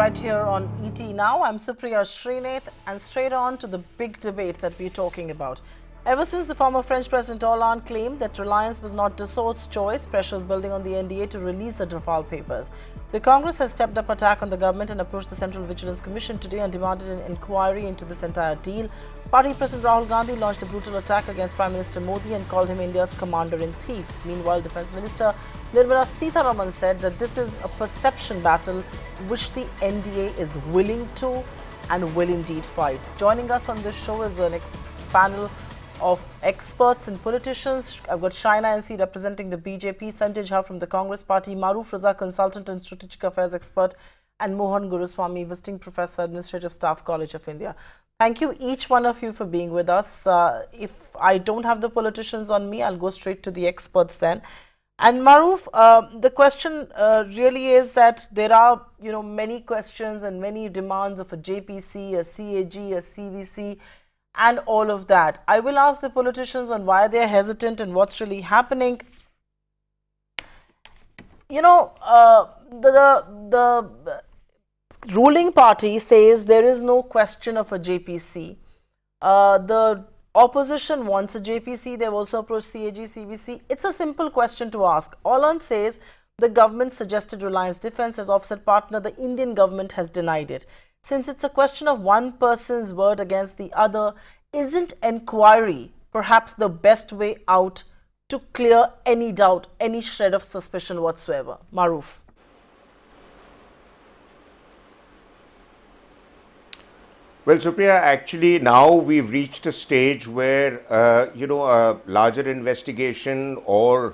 right here on ET Now. I'm Supriya Srinath, and straight on to the big debate that we're talking about. Ever since the former French President Hollande claimed that Reliance was not Dassault's choice, pressures building on the NDA to release the Rafale papers. The Congress has stepped up attack on the government and approached the Central Vigilance Commission today and demanded an inquiry into this entire deal. Party President Rahul Gandhi launched a brutal attack against Prime Minister Modi and called him India's commander-in-chief. Meanwhile, Defence Minister Nirmala Sitharaman said that this is a perception battle which the NDA is willing to and will indeed fight. Joining us on this show is the next panel of experts and politicians. I've got Shaina NC representing the BJP, Sanjay Jha from the Congress Party, Maruf Raza, consultant and strategic affairs expert, and Mohan Guruswamy, visiting professor, Administrative Staff, College of India. Thank you, each one of you, for being with us. If I don't have the politicians on me, I'll go straight to the experts then. And Maruf, the question really is that there are, many questions and many demands of a JPC, a CAG, a CVC, and all of that. I will ask the politicians on why they're hesitant and what's really happening. The ruling party says there is no question of a JPC. The opposition wants a JPC. They've also approached CAG, CVC. It's a simple question to ask. Hollande says the government suggested Reliance Defence as offset partner. The Indian government has denied it. Since it's a question of one person's word against the other, isn't inquiry perhaps the best way out to clear any doubt, any shred of suspicion whatsoever? Maruf. Well, Supriya, actually now we've reached a stage where, a larger investigation or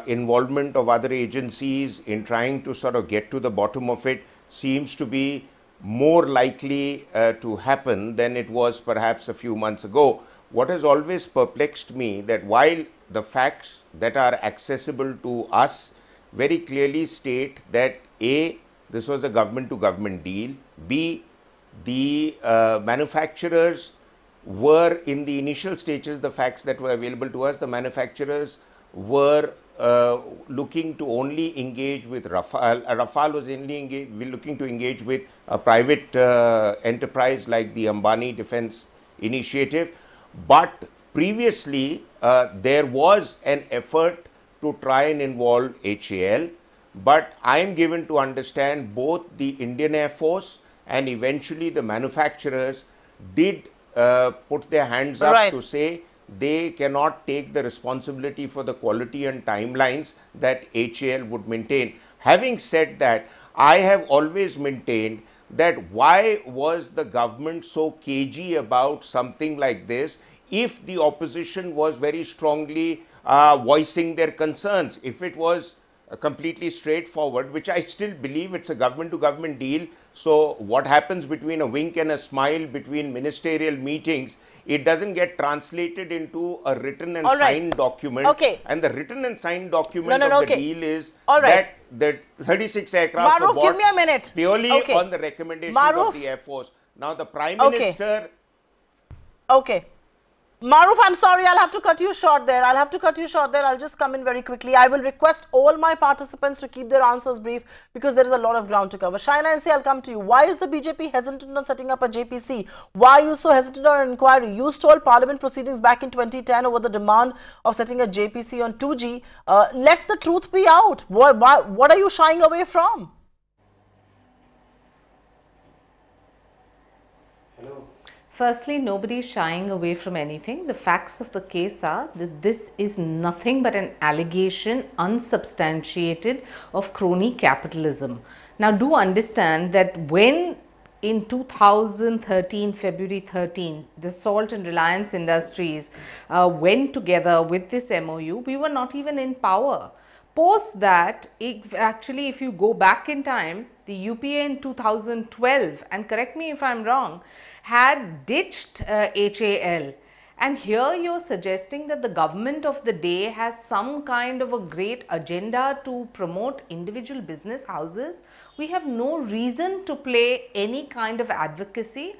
involvement of other agencies in trying to sort of get to the bottom of it seems to be more likely to happen than it was perhaps a few months ago. What has always perplexed me that while the facts that are accessible to us very clearly state that A, this was a government-to-government deal, B, the manufacturers were in the initial stages, the facts that were available to us, the manufacturers were looking to only engage with Rafale. Rafale was only looking to engage with a private enterprise like the Ambani Defence Initiative. But previously, there was an effort to try and involve HAL. But I am given to understand both the Indian Air Force and eventually the manufacturers did put their hands up to say they cannot take the responsibility for the quality and timelines that HAL would maintain. Having said that, I have always maintained that why was the government so cagey about something like this if the opposition was very strongly voicing their concerns? If it was completely straightforward, which I still believe it's a government-to-government deal. So what happens between a wink and a smile between ministerial meetings, it doesn't get translated into a written and signed document. And the written and signed document of the deal is that the 36 aircraft were bought purely on the recommendation of the Air Force. Now the Prime Minister... Maruf, I'm sorry, I'll have to cut you short there. I'll just come in very quickly. I will request all my participants to keep their answers brief because there is a lot of ground to cover. Shaina NC, I'll come to you. Why is the BJP hesitant on setting up a JPC? Why are you so hesitant on an inquiry? You stalled parliament proceedings back in 2010 over the demand of setting a JPC on 2G. Let the truth be out. What are you shying away from? Firstly, nobody is shying away from anything. The facts of the case are that this is nothing but an allegation, unsubstantiated, of crony capitalism. Now, do understand that when in 2013, February 13, Dassault and Reliance Industries went together with this MOU, we were not even in power. Post that, actually, if you go back in time, the UPA in 2012, and correct me if I'm wrong, had ditched HAL. And here you're suggesting that the government of the day has some kind of a great agenda to promote individual business houses. We have no reason to play any kind of advocacy.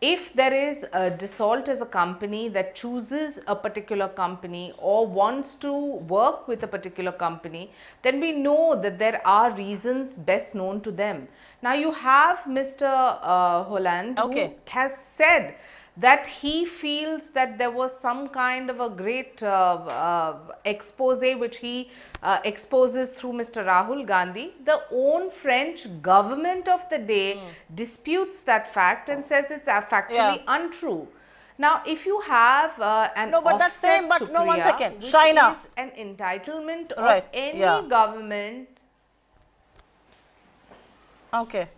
If there is a Dassault as a company that chooses a particular company or wants to work with a particular company, then we know that there are reasons best known to them. Now you have Mr. Hollande, Okay, who has said that he feels that there was some kind of a great expose which he exposes through Mr. Rahul Gandhi. The own French government of the day disputes that fact and says it's factually untrue. Now, if you have an no, but that's same. But no, one second, which China is an entitlement right. of any government. Okay.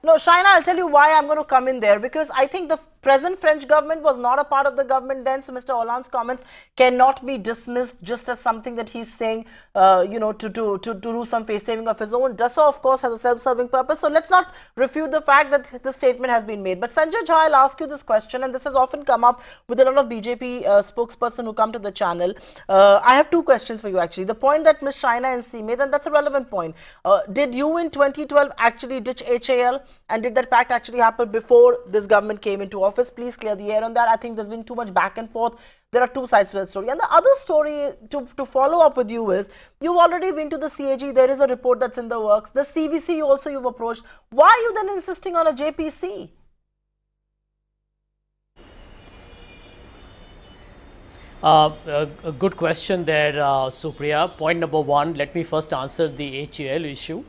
No, Shaina, I'll tell you why I'm going to come in there, because I think the present French government was not a part of the government then, so Mr. Hollande's comments cannot be dismissed just as something that he's saying, you know, to do some face saving of his own. Dassault, of course, has a self-serving purpose, so let's not refute the fact that the statement has been made. But Sanjay Jha, I'll ask you this question, and this has often come up with a lot of BJP spokesperson who come to the channel. I have two questions for you, actually. The point that Ms. Shaina NC made, and that's a relevant point. Did you in 2012 actually ditch HAL, and did that pact actually happen before this government came into office? Please clear the air on that. I think there's been too much back and forth. There are two sides to that story. And the other story to follow up with you is, you've already been to the CAG. There is a report that's in the works. The CVC also you've approached. Why are you then insisting on a JPC? A good question there, Supriya. Point number one, let me first answer the HAL issue.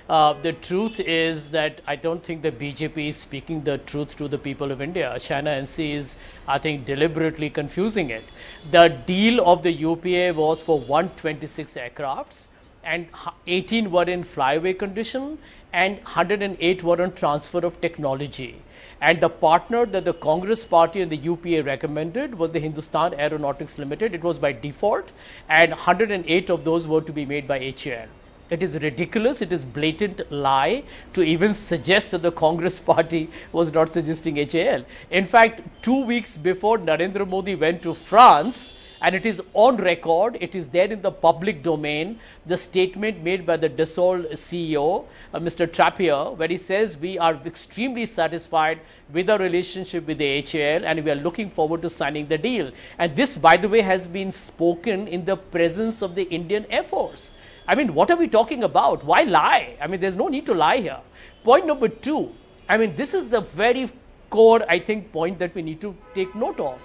The truth is that I don't think the BJP is speaking the truth to the people of India. Shaina NC is, I think, deliberately confusing it. The deal of the UPA was for 126 aircrafts, and 18 were in flyaway condition and 108 were on transfer of technology. And the partner that the Congress party and the UPA recommended was the Hindustan Aeronautics Limited. It was by default, and 108 of those were to be made by HAL. It is ridiculous, it is blatant lie to even suggest that the Congress party was not suggesting HAL. In fact, 2 weeks before Narendra Modi went to France, and it is on record, it is there in the public domain, the statement made by the Dassault CEO, Mr. Trappier, where he says we are extremely satisfied with our relationship with the HAL and we are looking forward to signing the deal. And this, by the way, has been spoken in the presence of the Indian Air Force. I mean, what are we talking about? Why lie? I mean, there's no need to lie here. Point number two, I mean, this is the very core, I think, point that we need to take note of.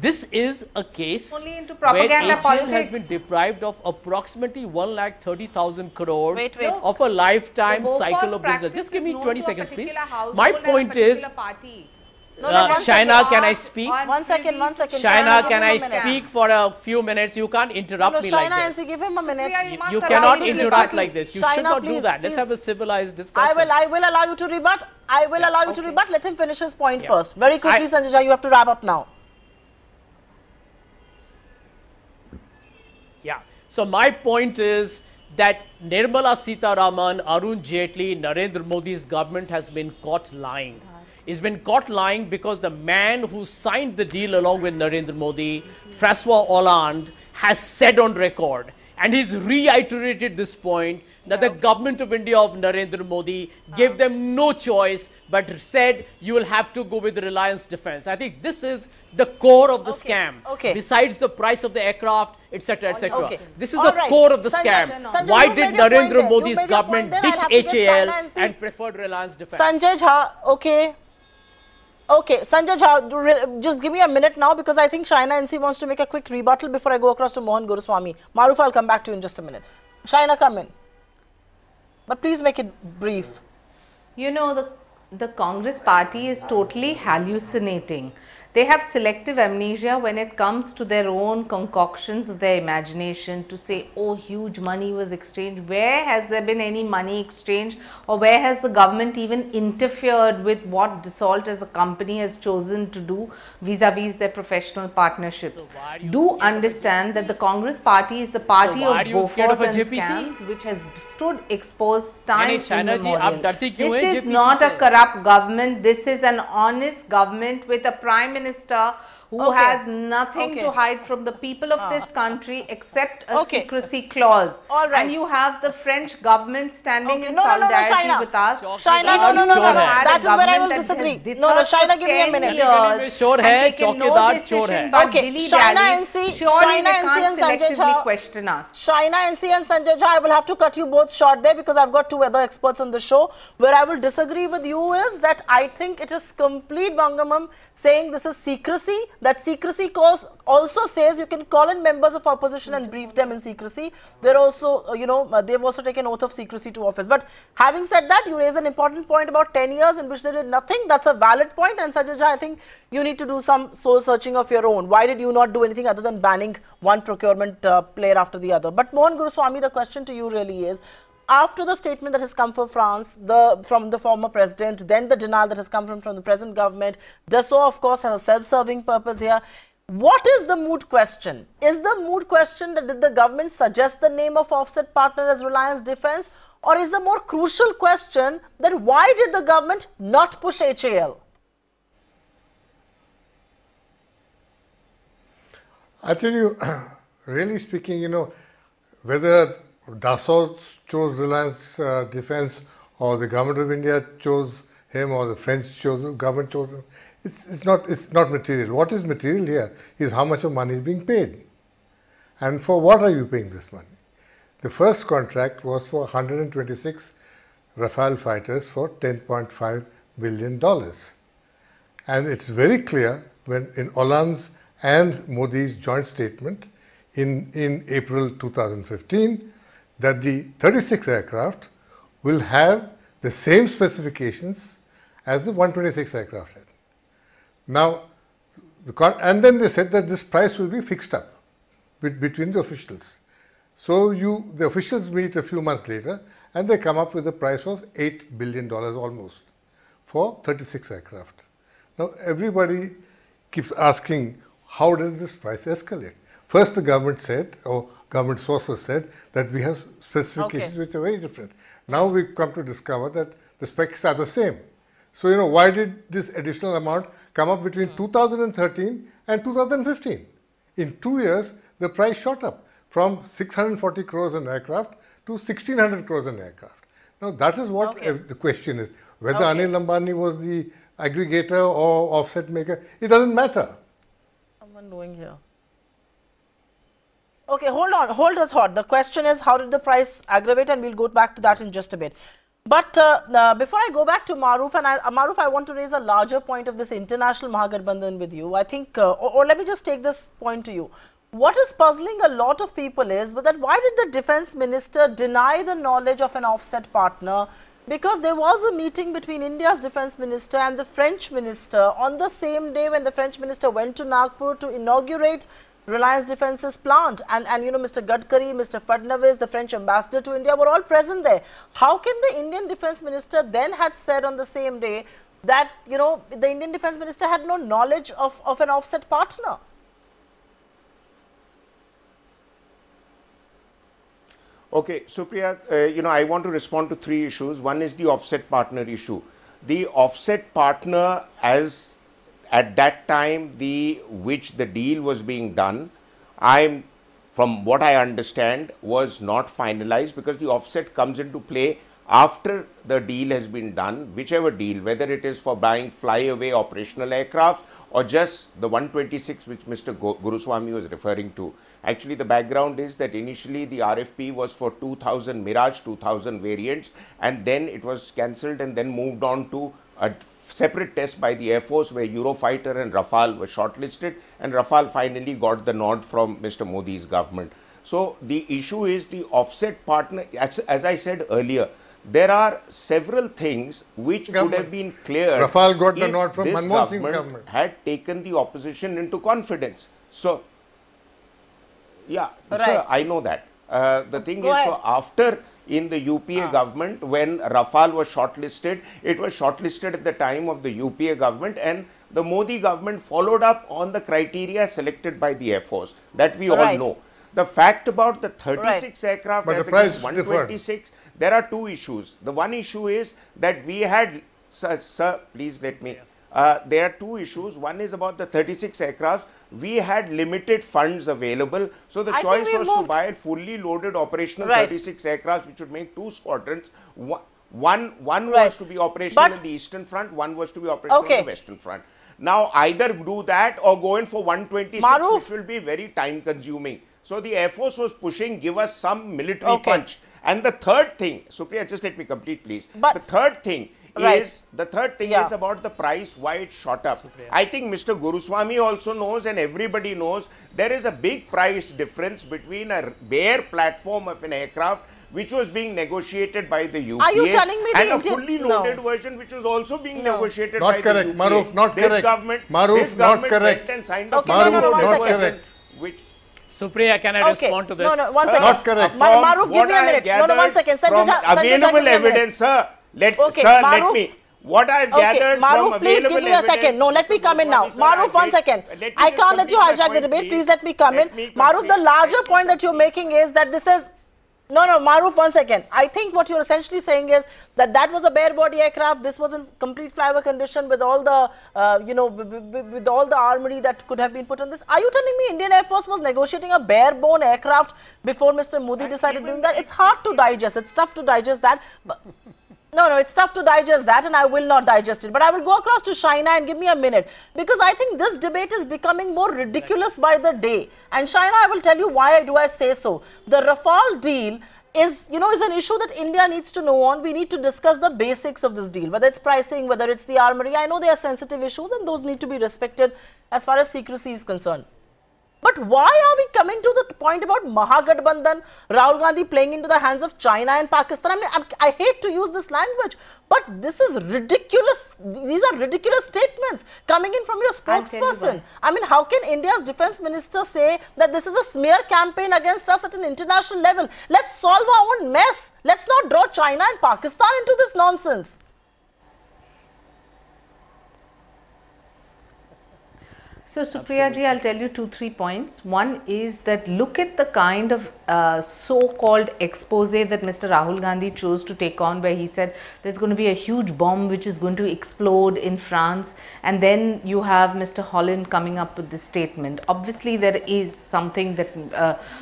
This is a case where HAL has been deprived of approximately 1,30,000 crores of a lifetime cycle of business. Just give me 20 seconds, please. My point is, Shaina, can I speak? One second. Shaina, can I speak for a few minutes? You can't interrupt me like this. Shaina, give him a minute. You cannot interrupt like this. You should not do that. Let's have a civilized discussion. I will allow you to rebut. Let him finish his point first. Very quickly, Sanjay Jha, you have to wrap up now. Yeah. So my point is that Nirmala Sitharaman, Arun Jaitley, Narendra Modi's government has been caught lying. He's been caught lying because the man who signed the deal along with Narendra Modi, François Hollande, has said on record, and he's reiterated this point, that the government of India of Narendra Modi gave them no choice but said you will have to go with the Reliance Defense. I think this is the core of the scam. Besides the price of the aircraft, etc., etc. This is the core of the scam. Why did Narendra Modi's government ditch HAL and preferred Reliance Defense? Sanjay Jha, Okay, Sanjay Jha, just give me a minute now, because I think Shaina NC wants to make a quick rebuttal before I go across to Mohan Guruswamy. Maruf, I'll come back to you in just a minute. Shaina, come in. But please make it brief. You know, the Congress party is totally hallucinating. They have selective amnesia when it comes to their own concoctions of their imagination to say, oh, huge money was exchanged. Where has there been any money exchange, or where has the government even interfered with what Dassault as a company has chosen to do vis-a-vis their professional partnerships? So do understand that the Congress party is the party of Bofors and scams, which has stood exposed time immemorial. This is not a corrupt government. This is an honest government with a Prime Minister who has nothing to hide from the people of this country except a secrecy clause. All right. And you have the French government standing in solidarity with us. Shaina, no. That is where I will disagree. No, Shaina, give me a minute. Okay, Shaina NC and Sanjay Jha. Question us. Shaina NC and Sanjay Jha, I will have to cut you both short there because I've got two other experts on the show. Where I will disagree with you is that I think it is complete bangamam saying this is secrecy. That secrecy clause also says you can call in members of opposition and brief them in secrecy. They're also, they've also taken oath of secrecy to office. But having said that, you raise an important point about 10 years in which they did nothing. That's a valid point. And Sanjay Jha, I think you need to do some soul searching of your own. Why did you not do anything other than banning one procurement player after the other? But Mohan Guruswamy, the question to you really is, after the statement that has come from France, from the former president, then the denial that has come from the present government, Dassault, of course, has a self-serving purpose here. What is the moot question? Is the moot question that did the government suggest the name of offset partner as Reliance Defence? Or is the more crucial question that why did the government not push HAL? I tell you, really speaking, whether Dassault chose Reliance Defence or the government of India chose him or the French government chose him, it's not material. What is material here is how much of money is being paid. And for what are you paying this money? The first contract was for 126 Rafale fighters for $10.5 billion. And it's very clear when in Hollande's and Modi's joint statement in April 2015 that the 36 aircraft will have the same specifications as the 126 aircraft had. Now, and then they said that this price will be fixed up between the officials. So the officials meet a few months later and they come up with a price of $8 billion almost for 36 aircraft. Now, everybody keeps asking, how does this price escalate? First, the government said, or government sources said, that we have specifications which are very different. Now we come to discover that the specs are the same. So, why did this additional amount come up between 2013 and 2015? In 2 years, the price shot up from 640 crores an aircraft to 1600 crores an aircraft. Now, that is what the question is. Whether Anil Ambani was the aggregator or offset maker, it doesn't matter. Someone doing here. Okay, hold on, hold the thought. The question is, how did the price aggravate? And we'll go back to that in just a bit. But before I go back to Maruf, and Maruf, I want to raise a larger point of this international Mahagathbandhan with you. I think, or let me just take this point to you. What is puzzling a lot of people is that why did the defense minister deny the knowledge of an offset partner? Because there was a meeting between India's defense minister and the French minister on the same day when the French minister went to Nagpur to inaugurate Reliance Defence's plant. And Mr. Gadkari, Mr. Fadnavis, the French ambassador to India were all present there. How can the Indian defense minister then had said on the same day that, the Indian defense minister had no knowledge of an offset partner? Okay, Supriya, I want to respond to three issues. One is the offset partner issue. The offset partner, as at that time which the deal was being done, from what I understand, was not finalized because the offset comes into play after the deal has been done, whichever deal, whether it is for buying flyaway operational aircraft or just the 126 which Mr. Guruswamy was referring to. Actually, the background is that initially the RFP was for 2000 Mirage 2000 variants, and then it was cancelled and then moved on to a separate test by the Air Force where Eurofighter and Rafale were shortlisted, and Rafale finally got the nod from Mr. Modi's government. So the issue is the offset partner. As I said earlier, there are several things which could have been cleared. Rafale got the nod from this government had taken the opposition into confidence. So, yeah, sir, I know that. The thing is, so after in the UPA government, when Rafale was shortlisted, it was shortlisted at the time of the UPA government, and the Modi government followed up on the criteria selected by the Air Force. That we all know. The fact about the 36 aircraft as against 126, there are two issues. The one issue is that we had, sir, please let me, there are two issues. One is about the 36 aircraft. We had limited funds available, so the choice was to buy fully loaded operational 36 aircraft, which would make 2 squadrons. One was to be operational in the Eastern Front, one was to be operational on the Western Front. Now, either do that or go in for 126, which will be very time consuming. So, the Air Force was pushing, give us some military punch. And the third thing, Supriya, just let me complete, please. The third thing is about the price, why it shot up. Supriya. I think Mr. Guruswamy also knows, and everybody knows, there is a big price difference between a bare platform of an aircraft which was being negotiated by the UPA. Are you telling me and a fully loaded version which was also being negotiated by the UPA. Maruf, not this correct. Government, Maruf, this government not correct. And signed Maruf, not correct. Which Supriya, can I respond to this? No, one second. Not correct. Maruf, give me a minute. No, 1 second. Available evidence, sir. Let me. What I've gathered Maruf, from please available give me a second. No, let me come in now. Maruf, 1 second. I can't let you hijack the debate. Please let me come in. Maruf, the larger point that you're making is that this is... No, Maruf, 1 second. I think what you're essentially saying is that that was a bare body aircraft. This was in complete flyover condition with all the, with all the armory that could have been put on this. Are you telling me Indian Air Force was negotiating a bare bone aircraft before Mr. Modi decided doing that? It's hard to digest. It's tough to digest that. But no, it's tough to digest that, and I will not digest it. But I will go across to Shaina and give me a minute, because I think this debate is becoming more ridiculous by the day. And Shaina, I will tell you why do I say so. The Rafale deal is an issue that India needs to know on. We need to discuss the basics of this deal, whether it's pricing, whether it's the armory. I know they are sensitive issues, and those need to be respected as far as secrecy is concerned. But why are we coming to the point about Mahagathbandhan, Rahul Gandhi playing into the hands of China and Pakistan? I mean, I hate to use this language, but this is ridiculous. These are ridiculous statements coming in from your spokesperson. I mean, how can India's defense minister say that this is a smear campaign against us at an international level? Let's solve our own mess. Let's not draw China and Pakistan into this nonsense. So, Supriya ji, I'll tell you 2-3 points. One is that look at the kind of so-called expose that Mr. Rahul Gandhi chose to take on, where he said there's going to be a huge bomb which is going to explode in France, and then you have Mr. Hollande coming up with this statement. Obviously, there is something that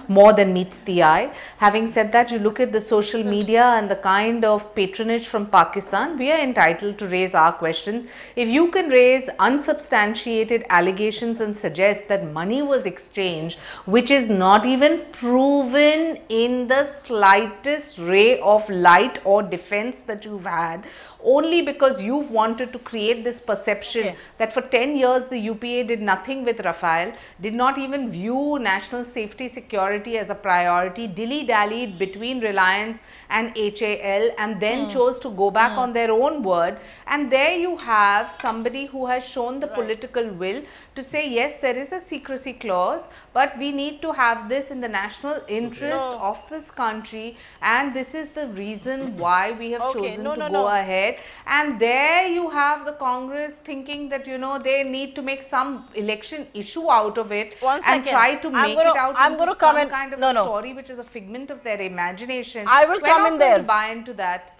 more than meets the eye. Having said that, you look at the social media and the kind of patronage from Pakistan, we are entitled to raise our questions. If you can raise unsubstantiated allegations and suggest that money was exchanged, which is not even proven in the slightest ray of light or defense that you've had, only because you've wanted to create this perception that for 10 years the UPA did nothing with Rafale, did not even view national safety security as a priority, dilly-dallied between Reliance and HAL, and then chose to go back on their own word. And there you have somebody who has shown the political will to say, yes, there is a secrecy clause, but we need to have this in the national interest of this country, and this is the reason why we have chosen to go ahead. And there you have the Congress thinking that, they need to make some election issue out of it and try to make it out into some kind of a story which is a figment of their imagination. I will come in there. To buy into that.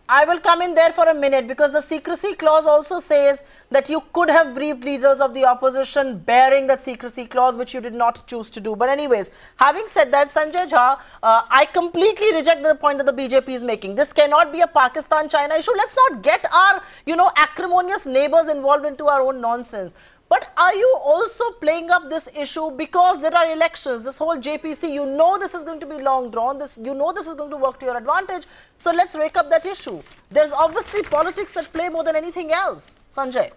I will come in there for a minute, because the secrecy clause also says that you could have briefed leaders of the opposition bearing that secrecy clause, which you did not choose to do. But anyways, having said that, Sanjay Jha, I completely reject the point that the BJP is making. This cannot be a Pakistan-China issue. Let's not get our, acrimonious neighbors involved into our own nonsense. But are you also playing up this issue because there are elections? This whole JPC, this is going to be long drawn. This is going to work to your advantage. So let's rake up that issue. There's obviously politics at play more than anything else. Sanjay.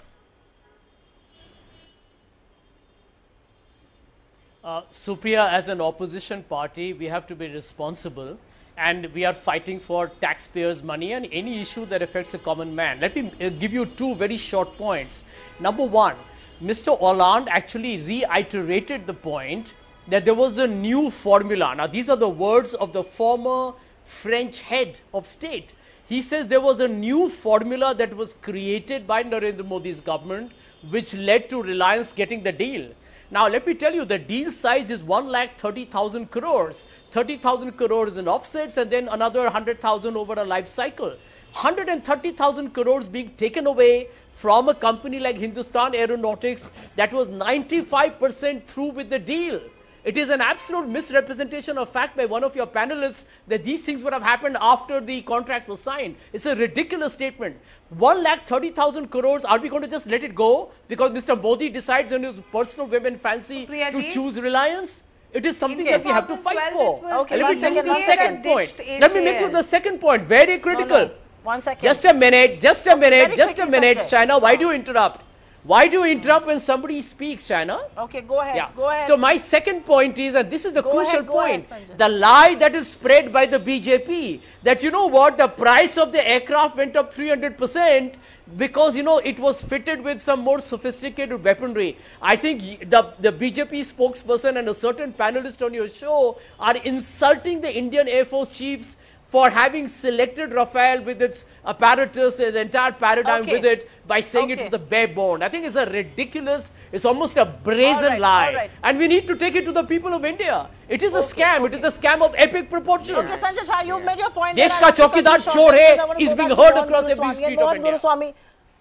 Supriya, as an opposition party, we have to be responsible, and we are fighting for taxpayers' money and any issue that affects the common man. Let me give you 2 very short points. Number 1, Mr. Hollande actually reiterated the point that there was a new formula. Now, these are the words of the former French head of state. He says there was a new formula that was created by Narendra Modi's government, which led to Reliance getting the deal. Now, let me tell you, the deal size is 1,30,000 crores. 30,000 crores in offsets and then another 100,000 over a life cycle. 130,000 crores being taken away from a company like Hindustan Aeronautics that was 95% through with the deal. It is an absolute misrepresentation of fact by one of your panelists that these things would have happened after the contract was signed. It's a ridiculous statement. 1,30,000 crores, are we going to just let it go because Mr. Modi decides in his personal women fancy to choose Reliance? It is something that we have to fight for. Okay, let me tell you the second point. HAL. Let me make you the second point, very critical. No. 1 second. Just a minute, just a minute, just a minute, Sanjay. China, why do you interrupt? Why do you interrupt when somebody speaks, China? Okay, go ahead. Yeah. Go ahead. So my second point is, and this is the crucial Go ahead, point, Sanjay. the lie that is spread by the BJP, that you know what, the price of the aircraft went up 300% because, you know, it was fitted with some more sophisticated weaponry. I think the BJP spokesperson and a certain panelist on your show are insulting the Indian Air Force chiefs for having selected Rafale with its apparatus, the entire paradigm with it, by saying it was the bare bone. I think it's a ridiculous, it's almost a brazen lie. And we need to take it to the people of India. It is a scam. It is a scam of epic proportions. Okay, Sanjay Jha, you've made your point. Desh ka chaukidar chor hai is being heard across every street of India. Guruswamy.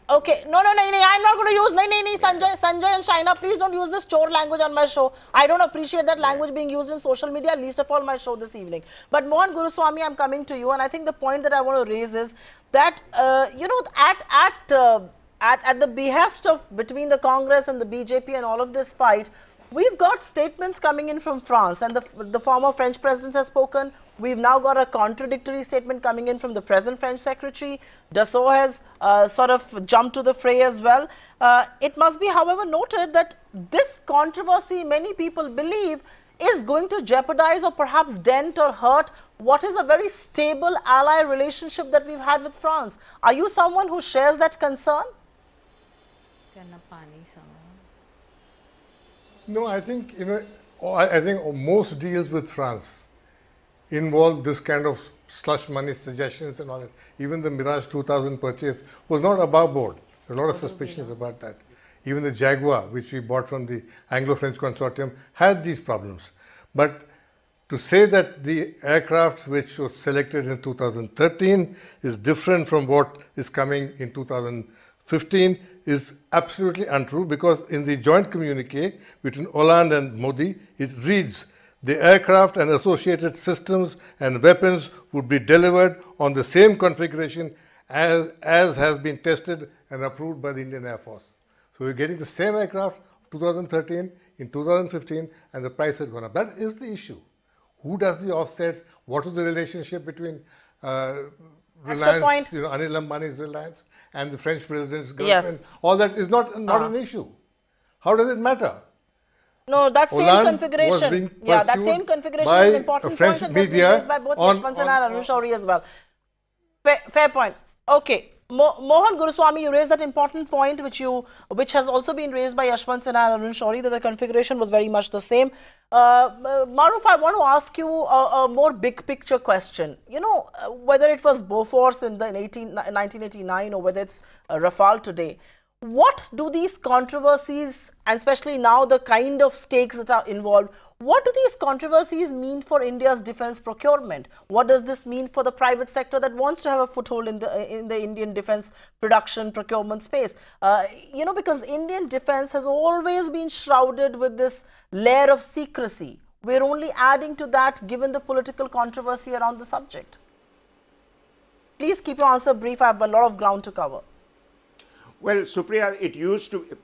Okay, no, I'm not going to use, Sanjay and Shaina, please don't use this chore language on my show. I don't appreciate that language being used in social media, least of all my show this evening. But Mohan Guruswamy, I'm coming to you, and I think the point that I want to raise is that, you know, at the behest of between the Congress and the BJP and all of this fight, we've got statements coming in from France, and the former French president has spoken. We've now got a contradictory statement coming in from the present French secretary. Dassault has sort of jumped to the fray as well. It must be, however, noted that this controversy, many people believe, is going to jeopardize or perhaps dent or hurt what is a very stable ally relationship that we've had with France. Are you someone who shares that concern? No, I think, you know, I think most deals with France involve this kind of slush money suggestions and all that. Even the Mirage 2000 purchase was not above board. There are a lot of suspicions about that. Even the Jaguar, which we bought from the Anglo-French consortium, had these problems. But to say that the aircraft which was selected in 2013 is different from what is coming in 2015 is absolutely untrue, because in the joint communique between Hollande and Modi, it reads, the aircraft and associated systems and weapons would be delivered on the same configuration as has been tested and approved by the Indian Air Force. So we're getting the same aircraft 2013 in 2015, and the price has gone up. That is the issue. Who does the offsets? What is the relationship between Reliance, you know, Anil Ambani's Reliance and the French president's girlfriend? Yes. All that is not an issue. How does it matter? No, that same configuration. Yeah, that same configuration is an important point that has been raised by both Yashwant Sinha and Arun Shourie as well. Fair point. Okay. Mohan Guruswamy, you raised that important point which has also been raised by Yashwant Sinha and Arun Shourie, that the configuration was very much the same. Maruf, I want to ask you a more big picture question. You know, whether it was Bofors in 1989 or whether it's Rafale today, what do these controversies, and especially now the kind of stakes that are involved, what do these controversies mean for India's defense procurement? What does this mean for the private sector that wants to have a foothold in the Indian defense production procurement space? You know, because Indian defense has always been shrouded with this layer of secrecy. We're only adding to that given the political controversy around the subject. Please keep your answer brief. I have a lot of ground to cover. Well, Supriya, it used to...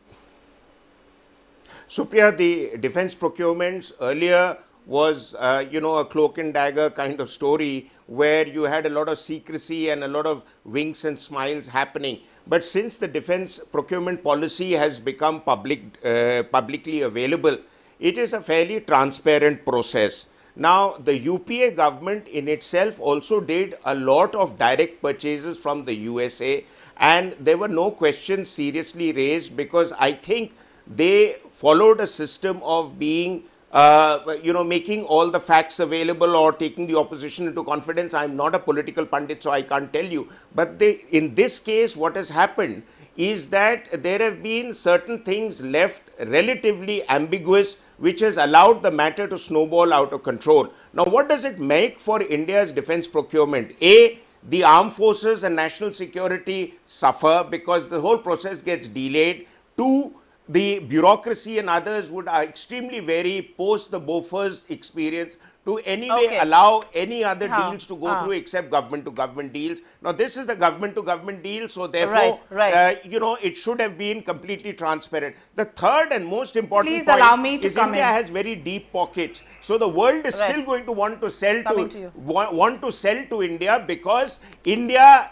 Supriya, the defense procurements earlier was, you know, a cloak and dagger kind of story where you had a lot of secrecy and a lot of winks and smiles happening. But since the defense procurement policy has become publicly available, it is a fairly transparent process. Now, the UPA government in itself also did a lot of direct purchases from the USA, and there were no questions seriously raised because I think they followed a system of being making all the facts available or taking the opposition into confidence. I'm not a political pundit, so I can't tell you. But in this case, what has happened is that there have been certain things left relatively ambiguous, which has allowed the matter to snowball out of control. Now, what does it make for India's defense procurement? A, the armed forces and national security suffer because the whole process gets delayed. Two, the bureaucracy and others would extremely vary post the Bofors experience to anyway allow any other deals to go through except government-to-government deals. Now, this is a government-to-government deal, so therefore, it should have been completely transparent. The third and most important point is India has very deep pockets. So, the world is still going to want to sell to India because India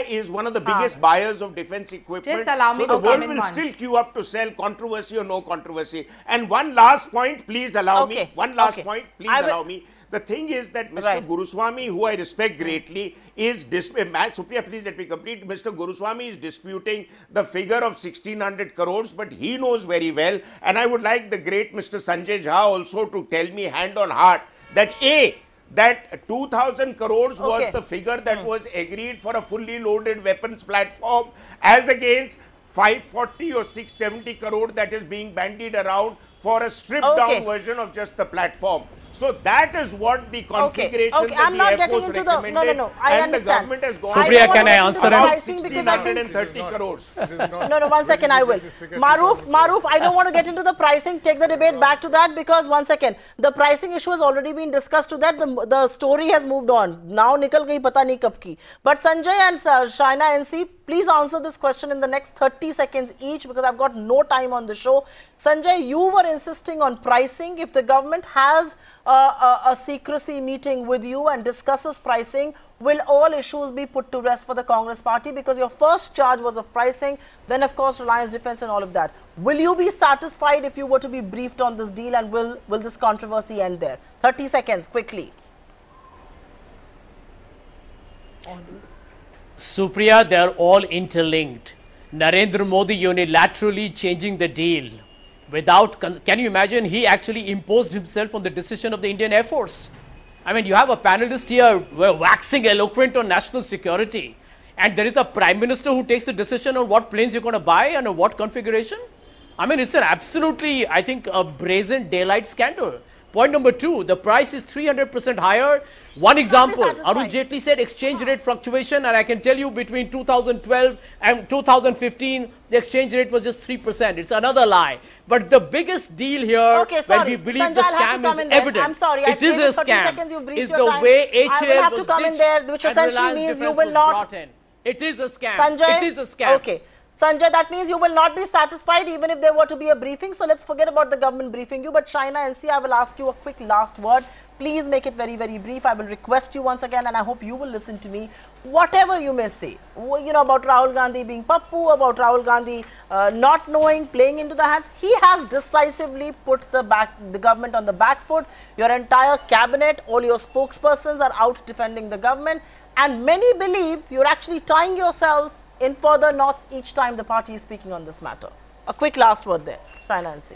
is one of the biggest buyers of defense equipment. Just allow me so, the world will still queue up to sell, controversy or no controversy. And one last point, please allow me. One last point, please allow me. The thing is that Mr. Guruswamy, who I respect greatly, is Supriya, please let me complete. Mr. Guruswamy is disputing the figure of 1600 crores, but he knows very well, and I would like the great Mr. Sanjay Jha also to tell me hand on heart that that 2000 crores was the figure that was agreed for a fully loaded weapons platform, as against 540 or 670 crore that is being bandied around for a stripped down version of just the platform. So that is what the configuration that I'm not getting into the I understand. The government has gone. Supriya, can I answer about 1630 crores. No, 1 second, I will. Maruf, I don't want to get into the pricing. Take the debate back to that because 1 second, the pricing issue has already been discussed to that. The story has moved on. Now nikal gayi pata nahi kab ki. But Sanjay and Shaina NC, please answer this question in the next 30 seconds each because I've got no time on the show. Sanjay, you were insisting on pricing. If the government has a secrecy meeting with you and discusses pricing, will all issues be put to rest for the Congress party? Because your first charge was of pricing, then of course Reliance Defense and all of that. Will you be satisfied if you were to be briefed on this deal, and will this controversy end there? 30 seconds, quickly. Supriya, they are all interlinked. Narendra Modi unilaterally changing the deal. Can you imagine, he actually imposed himself on the decision of the Indian Air Force. I mean, you have a panelist here waxing eloquent on national security, and there is a prime minister who takes a decision on what planes you're going to buy and what configuration. I mean, it's an absolutely, I think, a brazen daylight scandal. Point number two, the price is 300% higher. One example, Arun Jaitley said exchange rate fluctuation, and I can tell you between 2012 and 2015, the exchange rate was just 3%. It's another lie. But the biggest deal here, when we believe the scam is evident, I'm sorry, it is a scam, is the way HAL was ditched which essentially means you will not. It is a scam. Sanjay, it is a scam. Okay. Sanjay, that means you will not be satisfied even if there were to be a briefing. So let's forget about the government briefing you. But Shaina NC, I will ask you a quick last word. Please make it very, very brief. I will request you once again, and I hope you will listen to me. Whatever you may say, about Rahul Gandhi being Pappu, about Rahul Gandhi not knowing, playing into the hands, he has decisively put the government on the back foot. Your entire cabinet, all your spokespersons are out defending the government. And many believe you're actually tying yourselves in further knots each time the party is speaking on this matter. A quick last word there, Shaina NC.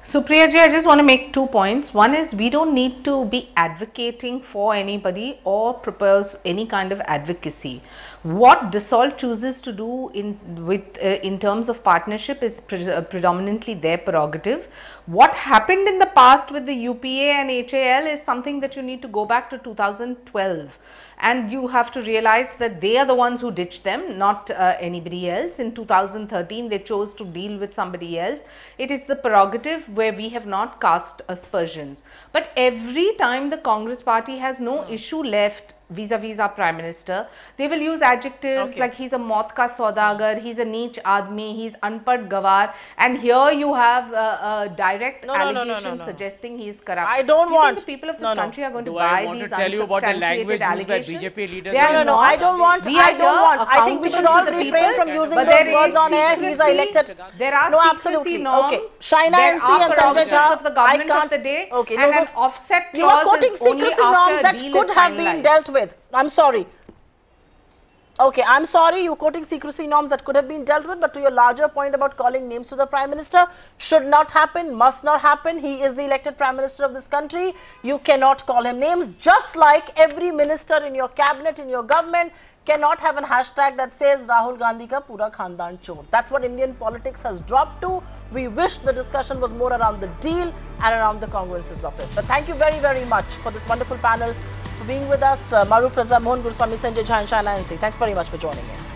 Supriya ji, I just want to make 2 points. One is, we don't need to be advocating for anybody or propose any kind of advocacy. What Dassault chooses to do in terms of partnership is predominantly their prerogative. What happened in the past with the UPA and HAL is something that you need to go back to 2012. And you have to realize that they are the ones who ditched them, not anybody else. In 2013, they chose to deal with somebody else. It is the prerogative where we have not cast aspersions. But every time the Congress party has no issue left vis-a-vis our Prime Minister, they will use adjectives like he's a maut ka saudagar, he's a neech admi, he's unpad gawar, and here you have a direct allegation suggesting he is corrupt. I don't want the people of this country are going to buy these unsubstantiated allegations. BJP leaders I don't want. I think we should all refrain from using those words on air. He's elected. There are absolutely norms. Okay, Shaina NC and Sanjay Jha, of the government of the day, and an offset clause. You are quoting secrecy norms that could have been dealt with. I'm sorry. Okay, I'm sorry, you're quoting secrecy norms that could have been dealt with, but to your larger point about calling names to the Prime Minister, should not happen, must not happen. He is the elected Prime Minister of this country. You cannot call him names, just like every minister in your cabinet, in your government, cannot have a hashtag that says Rahul Gandhi ka pura khandan chor. That's what Indian politics has dropped to. We wish the discussion was more around the deal and around the congruences of it. But thank you very, very much for this wonderful panel, for being with us. Maruf Raza, Mohan Guruswami, Sanjay Jha and Shana NC. Thanks very much for joining in.